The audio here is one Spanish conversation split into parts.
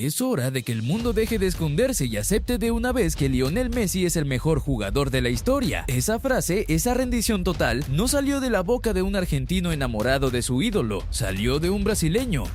Es hora de que el mundo deje de esconderse y acepte de una vez que Lionel Messi es el mejor jugador de la historia. Esa frase, esa rendición total, no salió de la boca de un argentino enamorado de su ídolo, salió de un brasileño.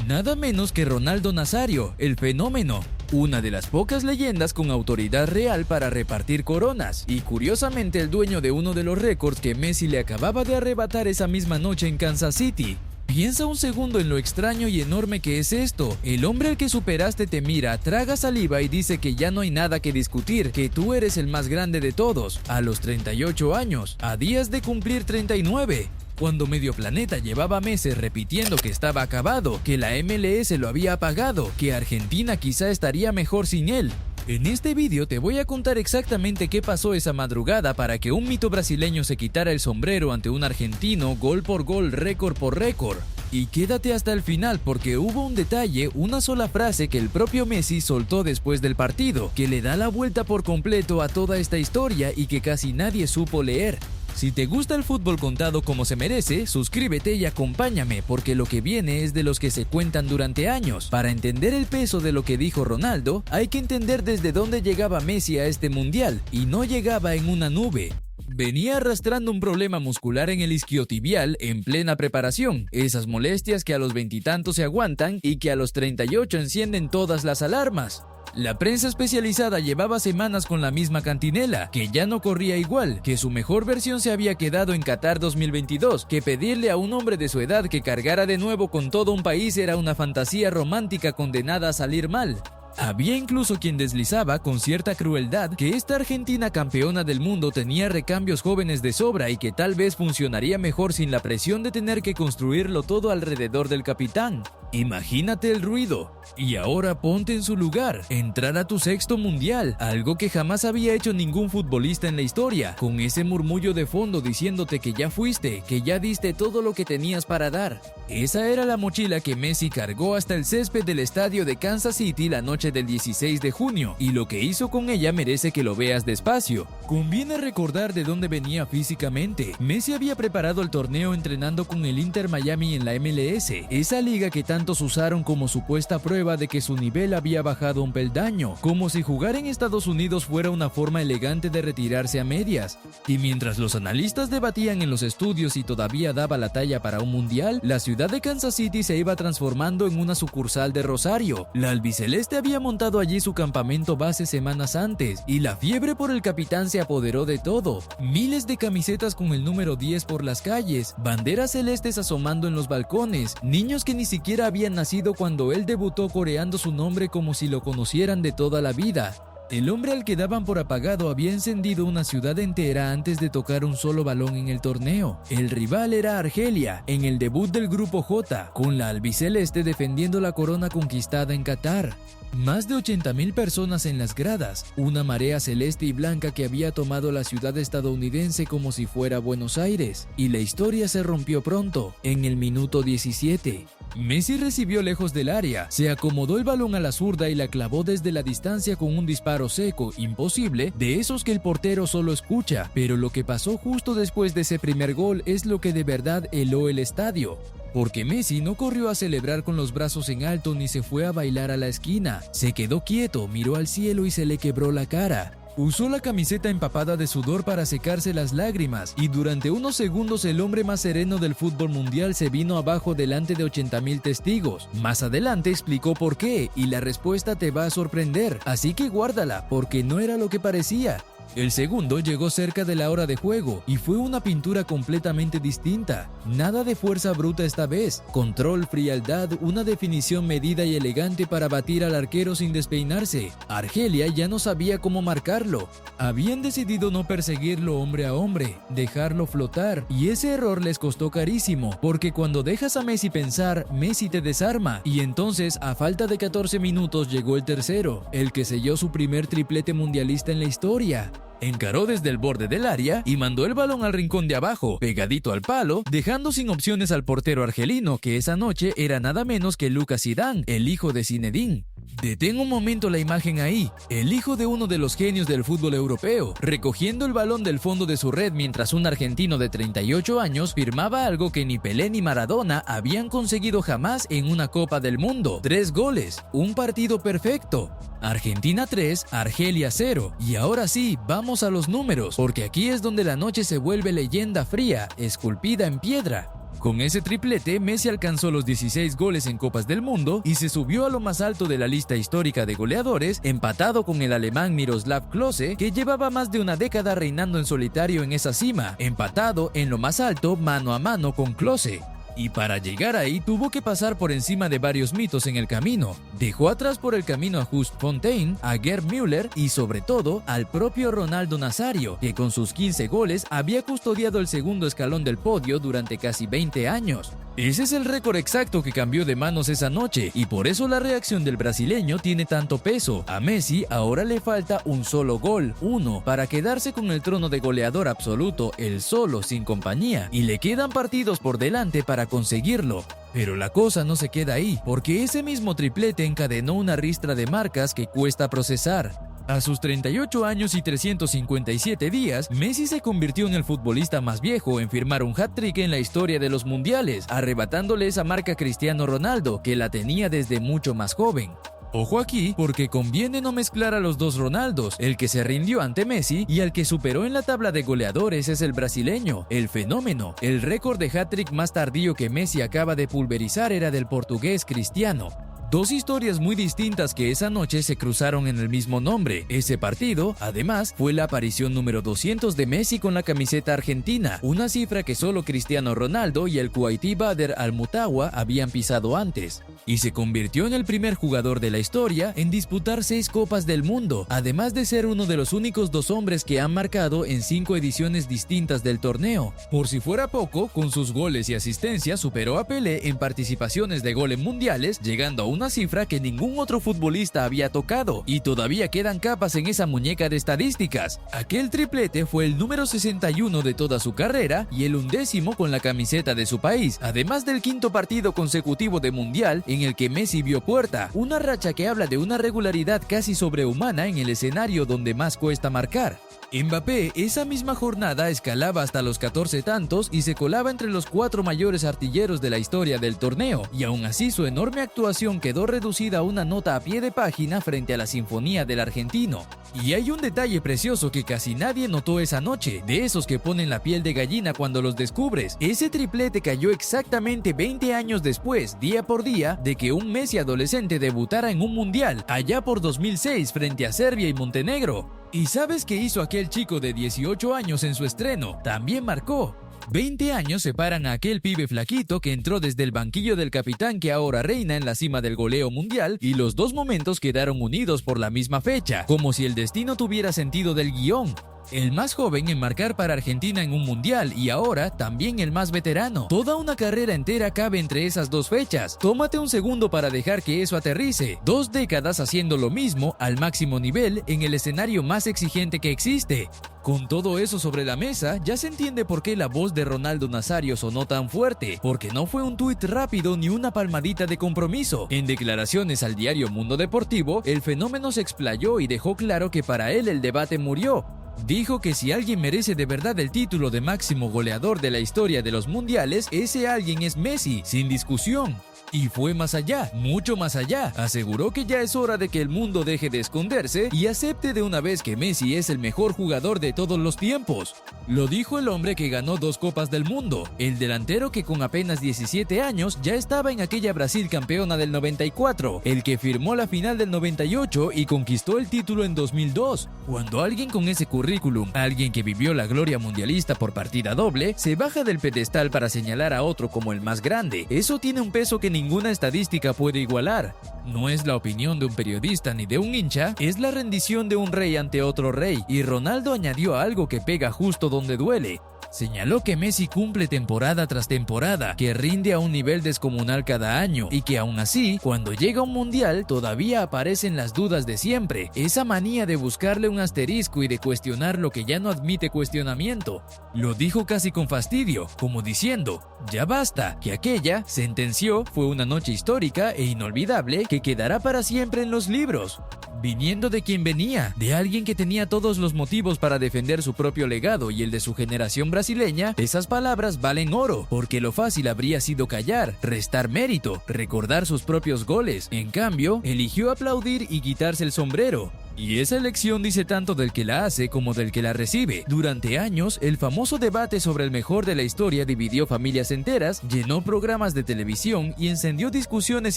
Nada menos que Ronaldo Nazário, el fenómeno, una de las pocas leyendas con autoridad real para repartir coronas, y curiosamente el dueño de uno de los récords que Messi le acababa de arrebatar esa misma noche en Kansas City. Piensa un segundo en lo extraño y enorme que es esto. El hombre al que superaste te mira, traga saliva y dice que ya no hay nada que discutir, que tú eres el más grande de todos, a los 38 años, a días de cumplir 39. Cuando medio planeta llevaba meses repitiendo que estaba acabado, que la MLS lo había apagado, que Argentina quizá estaría mejor sin él. En este vídeo te voy a contar exactamente qué pasó esa madrugada para que un mito brasileño se quitara el sombrero ante un argentino gol por gol, récord por récord. Y quédate hasta el final porque hubo un detalle, una sola frase que el propio Messi soltó después del partido, que le da la vuelta por completo a toda esta historia y que casi nadie supo leer. Si te gusta el fútbol contado como se merece, suscríbete y acompáñame porque lo que viene es de los que se cuentan durante años. Para entender el peso de lo que dijo Ronaldo, hay que entender desde dónde llegaba Messi a este mundial, y no llegaba en una nube. Venía arrastrando un problema muscular en el isquiotibial en plena preparación, esas molestias que a los veintitantos se aguantan y que a los 38 encienden todas las alarmas. La prensa especializada llevaba semanas con la misma cantinela, que ya no corría igual, que su mejor versión se había quedado en Qatar 2022, que pedirle a un hombre de su edad que cargara de nuevo con todo un país era una fantasía romántica condenada a salir mal. Había incluso quien deslizaba con cierta crueldad que esta Argentina campeona del mundo tenía recambios jóvenes de sobra y que tal vez funcionaría mejor sin la presión de tener que construirlo todo alrededor del capitán. Imagínate el ruido. Y ahora ponte en su lugar, entrar a tu sexto mundial, algo que jamás había hecho ningún futbolista en la historia, con ese murmullo de fondo diciéndote que ya fuiste, que ya diste todo lo que tenías para dar. Esa era la mochila que Messi cargó hasta el césped del estadio de Kansas City la noche del 16 de junio, y lo que hizo con ella merece que lo veas despacio. Conviene recordar de dónde venía físicamente. Messi había preparado el torneo entrenando con el Inter Miami en la MLS, esa liga que tantos usaron como supuesta prueba de que su nivel había bajado un peldaño, como si jugar en Estados Unidos fuera una forma elegante de retirarse a medias. Y mientras los analistas debatían en los estudios si todavía daba la talla para un mundial, la ciudad de Kansas City se iba transformando en una sucursal de Rosario. La albiceleste había montado allí su campamento base semanas antes, y la fiebre por el capitán se apoderó de todo. Miles de camisetas con el número 10 por las calles, banderas celestes asomando en los balcones, niños que ni siquiera habían nacido cuando él debutó coreando su nombre como si lo conocieran de toda la vida. El hombre al que daban por apagado había encendido una ciudad entera antes de tocar un solo balón en el torneo. El rival era Argelia, en el debut del Grupo J, con la albiceleste defendiendo la corona conquistada en Qatar. Más de 80,000 personas en las gradas, una marea celeste y blanca que había tomado la ciudad estadounidense como si fuera Buenos Aires, y la historia se rompió pronto, en el minuto 17. Messi recibió lejos del área, se acomodó el balón a la zurda y la clavó desde la distancia con un disparo seco, imposible, de esos que el portero solo escucha, pero lo que pasó justo después de ese primer gol es lo que de verdad heló el estadio. Porque Messi no corrió a celebrar con los brazos en alto ni se fue a bailar a la esquina, se quedó quieto, miró al cielo y se le quebró la cara. Usó la camiseta empapada de sudor para secarse las lágrimas y durante unos segundos el hombre más sereno del fútbol mundial se vino abajo delante de 80,000 testigos. Más adelante explicó por qué y la respuesta te va a sorprender, así que guárdala porque no era lo que parecía. El segundo llegó cerca de la hora de juego y fue una pintura completamente distinta. Nada de fuerza bruta esta vez, control, frialdad, una definición medida y elegante para batir al arquero sin despeinarse. Argelia ya no sabía cómo marcarlo. Habían decidido no perseguirlo hombre a hombre, dejarlo flotar, y ese error les costó carísimo, porque cuando dejas a Messi pensar, Messi te desarma, y entonces a falta de 14 minutos llegó el tercero, el que selló su primer triplete mundialista en la historia. Encaró desde el borde del área y mandó el balón al rincón de abajo, pegadito al palo, dejando sin opciones al portero argelino, que esa noche era nada menos que Lucas Zidane, el hijo de Zinedine. Detén un momento la imagen ahí, el hijo de uno de los genios del fútbol europeo, recogiendo el balón del fondo de su red mientras un argentino de 38 años firmaba algo que ni Pelé ni Maradona habían conseguido jamás en una Copa del Mundo. 3 goles, un partido perfecto. Argentina 3, Argelia 0. Y ahora sí, vamos a los números, porque aquí es donde la noche se vuelve leyenda fría, esculpida en piedra. Con ese triplete, Messi alcanzó los 16 goles en Copas del Mundo y se subió a lo más alto de la lista histórica de goleadores, empatado con el alemán Miroslav Klose, que llevaba más de una década reinando en solitario en esa cima, empatado en lo más alto mano a mano con Klose. Y para llegar ahí tuvo que pasar por encima de varios mitos en el camino. Dejó atrás por el camino a Just Fontaine, a Gerd Müller y sobre todo al propio Ronaldo Nazario, que con sus 15 goles había custodiado el segundo escalón del podio durante casi 20 años. Ese es el récord exacto que cambió de manos esa noche y por eso la reacción del brasileño tiene tanto peso. A Messi ahora le falta un solo gol, uno, para quedarse con el trono de goleador absoluto, el solo, sin compañía, y le quedan partidos por delante para conseguirlo. Pero la cosa no se queda ahí, porque ese mismo triplete encadenó una ristra de marcas que cuesta procesar. A sus 38 años y 357 días, Messi se convirtió en el futbolista más viejo en firmar un hat-trick en la historia de los mundiales, arrebatándole esa marca a Cristiano Ronaldo, que la tenía desde mucho más joven. Ojo aquí, porque conviene no mezclar a los dos Ronaldos, el que se rindió ante Messi y al que superó en la tabla de goleadores es el brasileño, el fenómeno. El récord de hat-trick más tardío que Messi acaba de pulverizar era del portugués Cristiano. Dos historias muy distintas que esa noche se cruzaron en el mismo nombre. Ese partido, además, fue la aparición número 200 de Messi con la camiseta argentina, una cifra que solo Cristiano Ronaldo y el Kuwaití Badr Al-Mutawa habían pisado antes. Y se convirtió en el primer jugador de la historia en disputar 6 Copas del Mundo, además de ser uno de los únicos 2 hombres que han marcado en 5 ediciones distintas del torneo. Por si fuera poco, con sus goles y asistencias superó a Pelé en participaciones de gol en mundiales, llegando a una cifra que ningún otro futbolista había tocado, y todavía quedan capas en esa muñeca de estadísticas. Aquel triplete fue el número 61 de toda su carrera y el 11º con la camiseta de su país, además del 5º partido consecutivo de mundial en el que Messi vio puerta, una racha que habla de una regularidad casi sobrehumana en el escenario donde más cuesta marcar. Mbappé esa misma jornada escalaba hasta los 14 tantos y se colaba entre los 4 mayores artilleros de la historia del torneo, y aún así su enorme actuación quedó reducida a una nota a pie de página frente a la sinfonía del argentino. Y hay un detalle precioso que casi nadie notó esa noche, de esos que ponen la piel de gallina cuando los descubres. Ese triplete cayó exactamente 20 años después, día por día, de que un Messi adolescente debutara en un mundial, allá por 2006 frente a Serbia y Montenegro. ¿Y sabes qué hizo aquel chico de 18 años en su estreno? También marcó. 20 años separan a aquel pibe flaquito que entró desde el banquillo del capitán que ahora reina en la cima del goleo mundial, y los dos momentos quedaron unidos por la misma fecha, como si el destino tuviera sentido del guión. El más joven en marcar para Argentina en un mundial y ahora también el más veterano. Toda una carrera entera cabe entre esas dos fechas. Tómate un segundo para dejar que eso aterrice. 2 décadas haciendo lo mismo al máximo nivel en el escenario más exigente que existe. Con todo eso sobre la mesa, ya se entiende por qué la voz de Ronaldo Nazario sonó tan fuerte, porque no fue un tuit rápido ni una palmadita de compromiso. En declaraciones al diario Mundo Deportivo, el fenómeno se explayó y dejó claro que para él el debate murió. Dijo que si alguien merece de verdad el título de máximo goleador de la historia de los mundiales, ese alguien es Messi, sin discusión. Y fue más allá, mucho más allá. Aseguró que ya es hora de que el mundo deje de esconderse y acepte de una vez que Messi es el mejor jugador de todos los tiempos. Lo dijo el hombre que ganó 2 Copas del Mundo, el delantero que con apenas 17 años ya estaba en aquella Brasil campeona del 94, el que firmó la final del 98 y conquistó el título en 2002. Cuando alguien con ese currículum, alguien que vivió la gloria mundialista por partida doble, se baja del pedestal para señalar a otro como el más grande, eso tiene un peso que ninguna estadística puede igualar. No es la opinión de un periodista ni de un hincha, es la rendición de un rey ante otro rey, y Ronaldo añadió algo que pega justo donde duele. Señaló que Messi cumple temporada tras temporada, que rinde a un nivel descomunal cada año y que aún así, cuando llega un mundial, todavía aparecen las dudas de siempre, esa manía de buscarle un asterisco y de cuestionar lo que ya no admite cuestionamiento. Lo dijo casi con fastidio, como diciendo, ya basta, que aquella, sentenció, fue una noche histórica e inolvidable que quedará para siempre en los libros. Viniendo de quien venía, de alguien que tenía todos los motivos para defender su propio legado y el de su generación brasileña, esas palabras valen oro, porque lo fácil habría sido callar, restar mérito, recordar sus propios goles. En cambio, eligió aplaudir y quitarse el sombrero. Y esa elección dice tanto del que la hace como del que la recibe. Durante años, el famoso debate sobre el mejor de la historia dividió familias enteras, llenó programas de televisión y encendió discusiones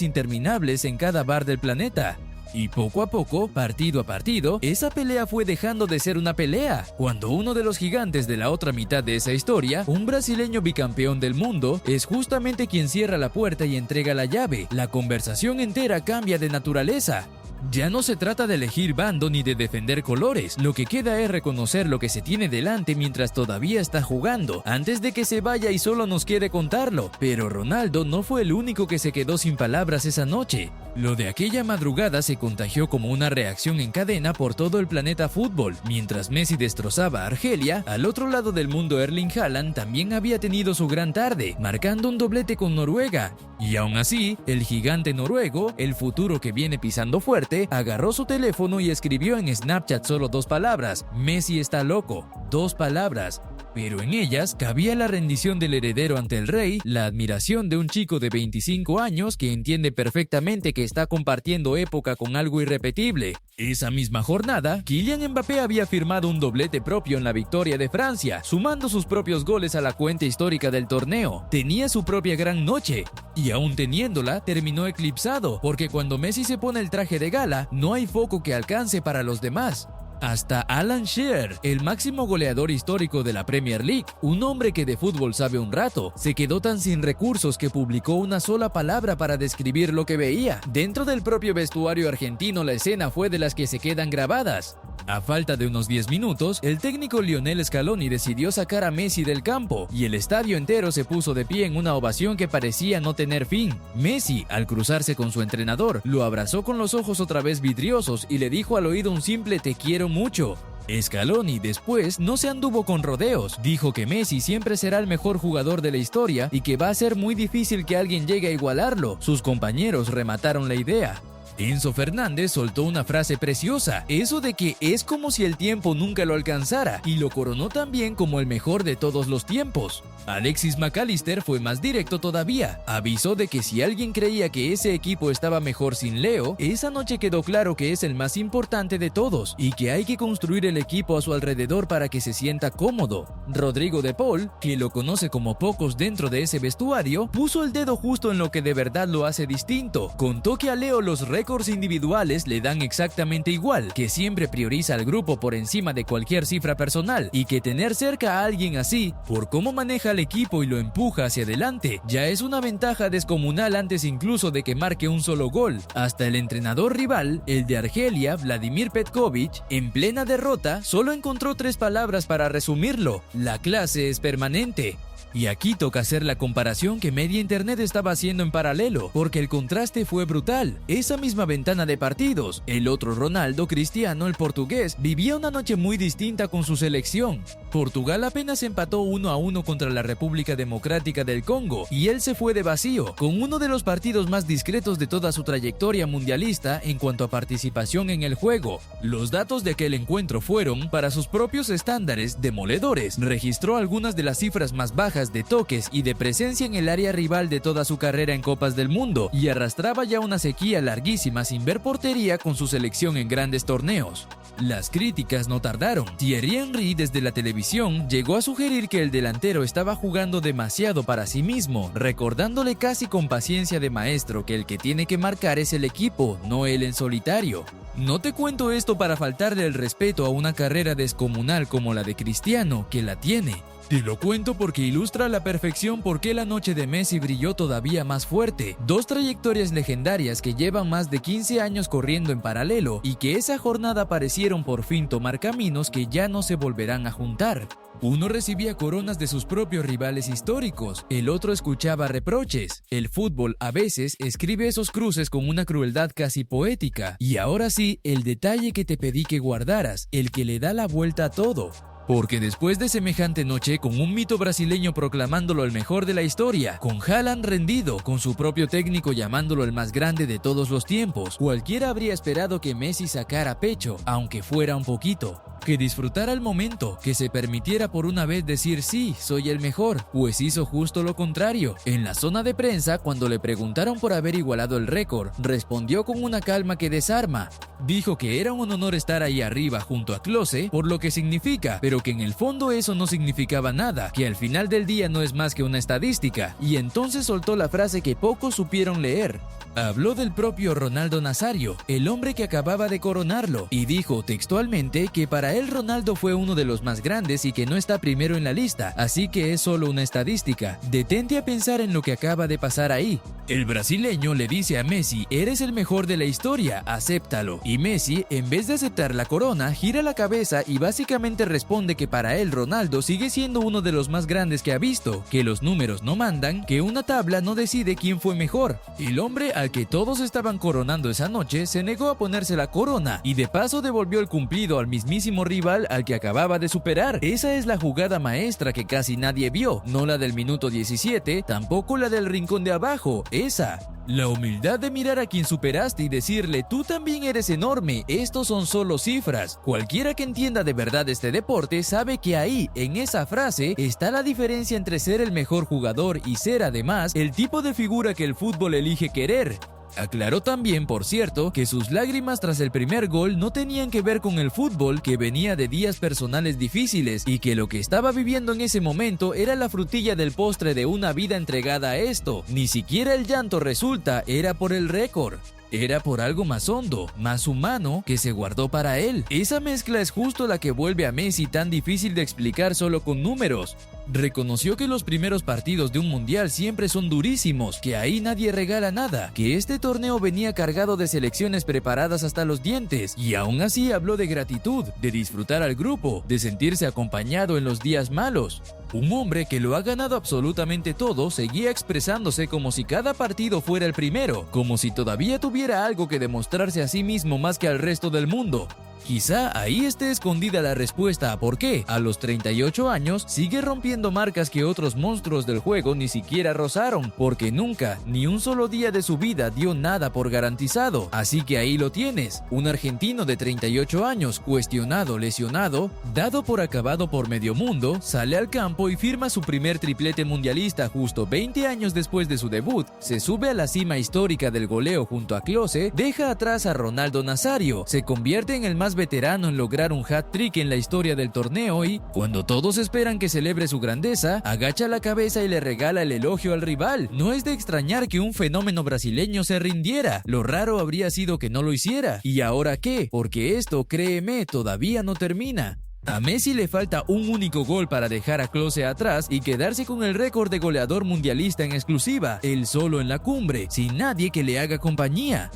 interminables en cada bar del planeta. Y poco a poco, partido a partido, esa pelea fue dejando de ser una pelea, cuando uno de los gigantes de la otra mitad de esa historia, un brasileño bicampeón del mundo, es justamente quien cierra la puerta y entrega la llave. La conversación entera cambia de naturaleza. Ya no se trata de elegir bando ni de defender colores, lo que queda es reconocer lo que se tiene delante mientras todavía está jugando, antes de que se vaya y solo nos quiere contarlo. Pero Ronaldo no fue el único que se quedó sin palabras esa noche. Lo de aquella madrugada se contagió como una reacción en cadena por todo el planeta fútbol. Mientras Messi destrozaba a Argelia, al otro lado del mundo Erling Haaland también había tenido su gran tarde, marcando un doblete con Noruega. Y aún así, el gigante noruego, el futuro que viene pisando fuerte, agarró su teléfono y escribió en Snapchat solo 2 palabras: Messi está loco. 2 palabras. Pero en ellas cabía la rendición del heredero ante el rey, la admiración de un chico de 25 años que entiende perfectamente que está compartiendo época con algo irrepetible. Esa misma jornada, Kylian Mbappé había firmado un doblete propio en la victoria de Francia, sumando sus propios goles a la cuenta histórica del torneo. Tenía su propia gran noche, y aún teniéndola, terminó eclipsado, porque cuando Messi se pone el traje de gala, no hay foco que alcance para los demás. Hasta Alan Shearer, el máximo goleador histórico de la Premier League, un hombre que de fútbol sabe un rato, se quedó tan sin recursos que publicó una sola palabra para describir lo que veía. Dentro del propio vestuario argentino, la escena fue de las que se quedan grabadas. A falta de unos 10 minutos, el técnico Lionel Scaloni decidió sacar a Messi del campo y el estadio entero se puso de pie en una ovación que parecía no tener fin. Messi, al cruzarse con su entrenador, lo abrazó con los ojos otra vez vidriosos y le dijo al oído un simple "te quiero mucho". Scaloni después no se anduvo con rodeos, dijo que Messi siempre será el mejor jugador de la historia y que va a ser muy difícil que alguien llegue a igualarlo. Sus compañeros remataron la idea. Enzo Fernández soltó una frase preciosa, eso de que es como si el tiempo nunca lo alcanzara, y lo coronó también como el mejor de todos los tiempos. Alexis McAllister fue más directo todavía, avisó de que si alguien creía que ese equipo estaba mejor sin Leo, esa noche quedó claro que es el más importante de todos y que hay que construir el equipo a su alrededor para que se sienta cómodo. Rodrigo de Paul, que lo conoce como pocos dentro de ese vestuario, puso el dedo justo en lo que de verdad lo hace distinto. Contó que a Leo los récords individuales le dan exactamente igual, que siempre prioriza al grupo por encima de cualquier cifra personal y que tener cerca a alguien así, por cómo maneja al equipo y lo empuja hacia adelante, ya es una ventaja descomunal antes incluso de que marque un solo gol. Hasta el entrenador rival, el de Argelia, Vladimir Petkovic, en plena derrota, solo encontró 3 palabras para resumirlo: la clase es permanente. Y aquí toca hacer la comparación que media internet estaba haciendo en paralelo, porque el contraste fue brutal. Esa misma ventana de partidos, el otro Ronaldo, Cristiano, el portugués, vivía una noche muy distinta con su selección. Portugal apenas empató 1-1 contra la República Democrática del Congo, y él se fue de vacío, con uno de los partidos más discretos de toda su trayectoria mundialista en cuanto a participación en el juego. Los datos de aquel encuentro fueron, para sus propios estándares, demoledores. Registró algunas de las cifras más bajas de toques y de presencia en el área rival de toda su carrera en Copas del Mundo, y arrastraba ya una sequía larguísima sin ver portería con su selección en grandes torneos. Las críticas no tardaron. Thierry Henry desde la televisión llegó a sugerir que el delantero estaba jugando demasiado para sí mismo, recordándole casi con paciencia de maestro que el que tiene que marcar es el equipo, no él en solitario. No te cuento esto para faltarle el respeto a una carrera descomunal como la de Cristiano, que la tiene. Te lo cuento porque ilustra a la perfección por qué la noche de Messi brilló todavía más fuerte. 2 trayectorias legendarias que llevan más de 15 años corriendo en paralelo y que esa jornada parecieron por fin tomar caminos que ya no se volverán a juntar. Uno recibía coronas de sus propios rivales históricos, el otro escuchaba reproches. El fútbol a veces escribe esos cruces con una crueldad casi poética. Y ahora sí, el detalle que te pedí que guardaras, el que le da la vuelta a todo. Porque después de semejante noche, con un mito brasileño proclamándolo el mejor de la historia, con Haaland rendido, con su propio técnico llamándolo el más grande de todos los tiempos, cualquiera habría esperado que Messi sacara pecho, aunque fuera un poquito. Que disfrutara el momento, que se permitiera por una vez decir sí, soy el mejor, pues hizo justo lo contrario. En la zona de prensa, cuando le preguntaron por haber igualado el récord, respondió con una calma que desarma. Dijo que era un honor estar ahí arriba junto a Klose, por lo que significa, pero que en el fondo eso no significaba nada, que al final del día no es más que una estadística, y entonces soltó la frase que pocos supieron leer. Habló del propio Ronaldo Nazario, el hombre que acababa de coronarlo, y dijo textualmente que para él Ronaldo fue uno de los más grandes y que no está primero en la lista, así que es solo una estadística. Detente a pensar en lo que acaba de pasar ahí. El brasileño le dice a Messi, eres el mejor de la historia, acéptalo. Y Messi, en vez de aceptar la corona, gira la cabeza y básicamente responde que para él Ronaldo sigue siendo uno de los más grandes que ha visto, que los números no mandan, que una tabla no decide quién fue mejor. El hombre al que todos estaban coronando esa noche se negó a ponerse la corona y de paso devolvió el cumplido al mismísimo rival al que acababa de superar. Esa es la jugada maestra que casi nadie vio, no la del minuto 17, tampoco la del rincón de abajo, esa. La humildad de mirar a quien superaste y decirle, tú también eres enorme, estos son solo cifras. Cualquiera que entienda de verdad este deporte sabe que ahí, en esa frase, está la diferencia entre ser el mejor jugador y ser además el tipo de figura que el fútbol elige querer. Aclaró también, por cierto, que sus lágrimas tras el primer gol no tenían que ver con el fútbol, que venía de días personales difíciles y que lo que estaba viviendo en ese momento era la frutilla del postre de una vida entregada a esto. Ni siquiera el llanto resulta, era por el récord. Era por algo más hondo, más humano, que se guardó para él. Esa mezcla es justo la que vuelve a Messi tan difícil de explicar solo con números. Reconoció que los primeros partidos de un mundial siempre son durísimos, que ahí nadie regala nada, que este torneo venía cargado de selecciones preparadas hasta los dientes, y aún así habló de gratitud, de disfrutar al grupo, de sentirse acompañado en los días malos. Un hombre que lo ha ganado absolutamente todo seguía expresándose como si cada partido fuera el primero, como si todavía tuviera algo que demostrarse a sí mismo más que al resto del mundo. Quizá ahí esté escondida la respuesta a por qué, a los 38 años, sigue rompiendo marcas que otros monstruos del juego ni siquiera rozaron, porque nunca, ni un solo día de su vida dio nada por garantizado. Así que ahí lo tienes, un argentino de 38 años, cuestionado, lesionado, dado por acabado por medio mundo, sale al campo y firma su primer triplete mundialista justo 20 años después de su debut, se sube a la cima histórica del goleo junto a Klose, deja atrás a Ronaldo Nazario, se convierte en el más veterano en lograr un hat-trick en la historia del torneo y, cuando todos esperan que celebre su grandeza, agacha la cabeza y le regala el elogio al rival. No es de extrañar que un fenómeno brasileño se rindiera, lo raro habría sido que no lo hiciera. ¿Y ahora qué? Porque esto, créeme, todavía no termina. A Messi le falta un único gol para dejar a Klose atrás y quedarse con el récord de goleador mundialista en exclusiva, él solo en la cumbre, sin nadie que le haga compañía.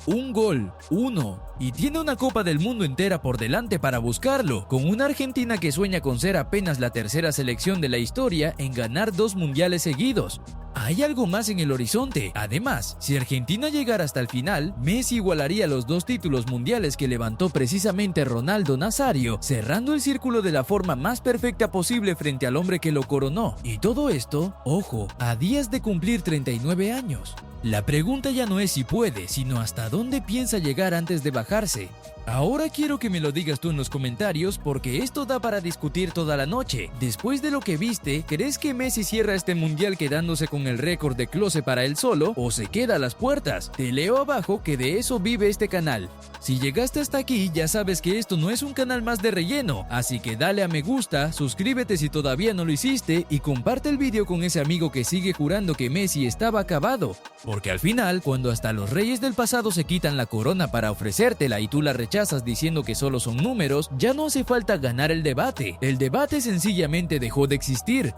Un gol, uno, y tiene una Copa del Mundo entera por delante para buscarlo, con una Argentina que sueña con ser apenas la tercera selección de la historia en ganar 2 mundiales seguidos. Hay algo más en el horizonte. Además, si Argentina llegara hasta el final, Messi igualaría los 2 títulos mundiales que levantó precisamente Ronaldo Nazario, cerrando el círculo de la forma más perfecta posible frente al hombre que lo coronó. Y todo esto, ojo, a días de cumplir 39 años. La pregunta ya no es si puede, sino hasta dónde piensa llegar antes de bajarse. Ahora quiero que me lo digas tú en los comentarios porque esto da para discutir toda la noche. Después de lo que viste, ¿crees que Messi cierra este mundial quedándose con el récord de Klose para él solo o se queda a las puertas? Te leo abajo que de eso vive este canal. Si llegaste hasta aquí ya sabes que esto no es un canal más de relleno, así que dale a me gusta, suscríbete si todavía no lo hiciste y comparte el vídeo con ese amigo que sigue jurando que Messi estaba acabado. Porque al final, cuando hasta los reyes del pasado se quitan la corona para ofrecértela y tú la rechazas diciendo que solo son números, ya no hace falta ganar el debate. El debate sencillamente dejó de existir.